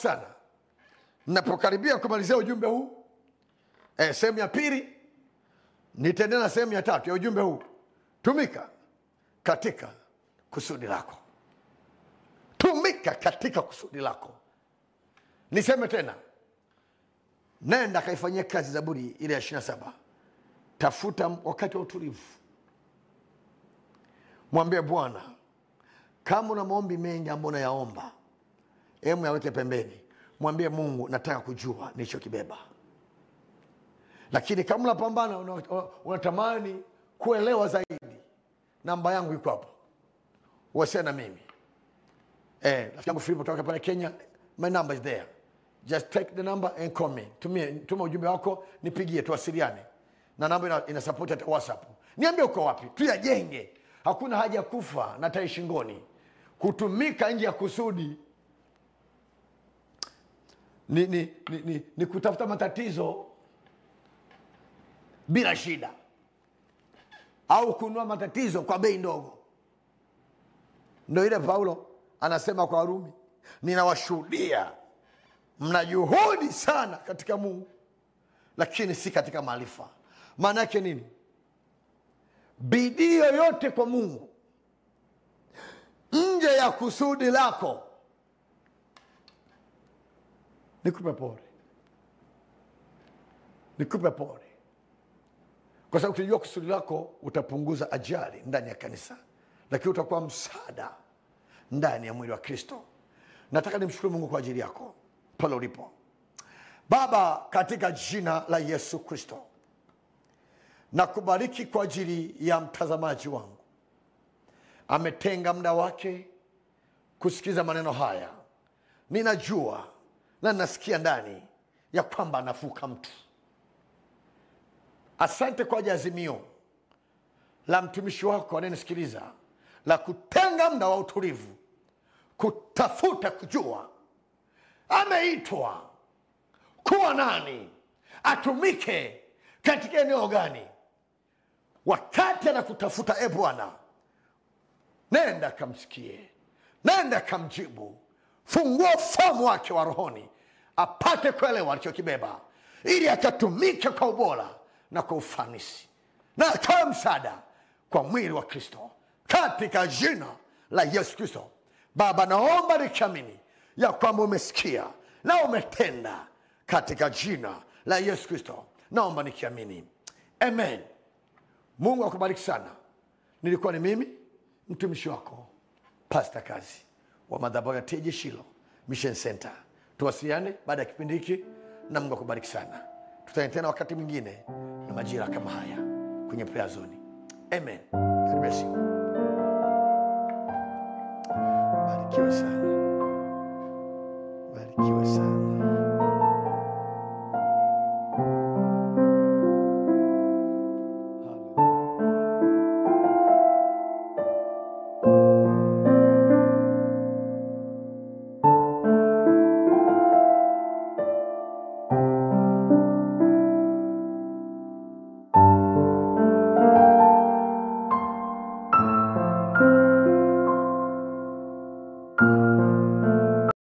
sana. Ninapokaribia kumalizia ujumbe huu, sehemu ya pili, nitaendelea na sehemu ya tatu ya ujumbe huu. Tumika katika kusudi lako. Tumika katika kusudi lako. Niseme tena, nenda kaifanyia kazi Zaburi ile ya 27. Tafuta wakati wa utulivu. Mwambie Bwana, kama una maombi mengi ambayo unayaomba, hebu yaweke pembeni. Mwambie Mungu, nataka kujua nilichokibeba. Lakini kama unapambana, unatamani kuelewa zaidi, namba yangu iko hapo. Wasiliana na mimi. Rafiki yangu Philip kutoka pale Kenya, my number is there. Just take the number and call me. Tuma ujumbe wako, nipigie, tuwasiliane. Na namba ina support at WhatsApp. Niambie uko wapi, tuyajenge. Hakuna haja ya kufa na tai shingoni. Kutumika nje ya kusudi ni kutafuta matatizo bila shida, au kununua matatizo kwa bei ndogo. Ndio ile Paulo anasema kwa Warumi, ninawashuhudia mna juhudi sana katika Mungu, lakini si katika maarifa. Maana yake nini? Bidii yoyote kwa Mungu nje ya kusudi lako, nikupe pole. Nikupe pole. Kwa sababu ukijua kusudi lako, utapunguza ajali ndani ya kanisa, lakini utakuwa msaada ndani ya mwili wa Kristo. Nataka nimshukuru Mungu kwa ajili yako pale ulipo. Baba, katika jina la Yesu Kristo, nakubariki kwa ajili ya mtazamaji wangu. Ametenga muda wake kusikiza maneno haya. Ninajua na nasikia ndani ya kwamba anafuka mtu. Asante kwa azimio la mtumishi wako anayenisikiliza la kutenga muda wa utulivu, kutafuta kujua ameitwa kuwa nani, atumike katika eneo gani. Wakati anakutafuta, Bwana, nenda kamsikie, nenda kamjibu. Fungua ufahamu wake wa rohoni, apate kuelewa alichokibeba, ili akatumike kwa ubora na kwa ufanisi, na akawe msaada kwa mwili wa Kristo, katika jina la Yesu Kristo. Baba, naomba nikiamini ya kwamba umesikia na umetenda, katika jina la Yesu Kristo naomba nikiamini, amen. Mungu akubariki sana. Nilikuwa ni mimi mtumishi wako Pastor Kazi wa madhabahu ya TAG Shiloh Mission Center. Tuwasiliane baada ya kipindi hiki, na Mungu akubariki sana. Tutaendelea tena wakati mwingine na majira kama haya kwenye prayer zone. Amen. God bless you. Barikiwa sana.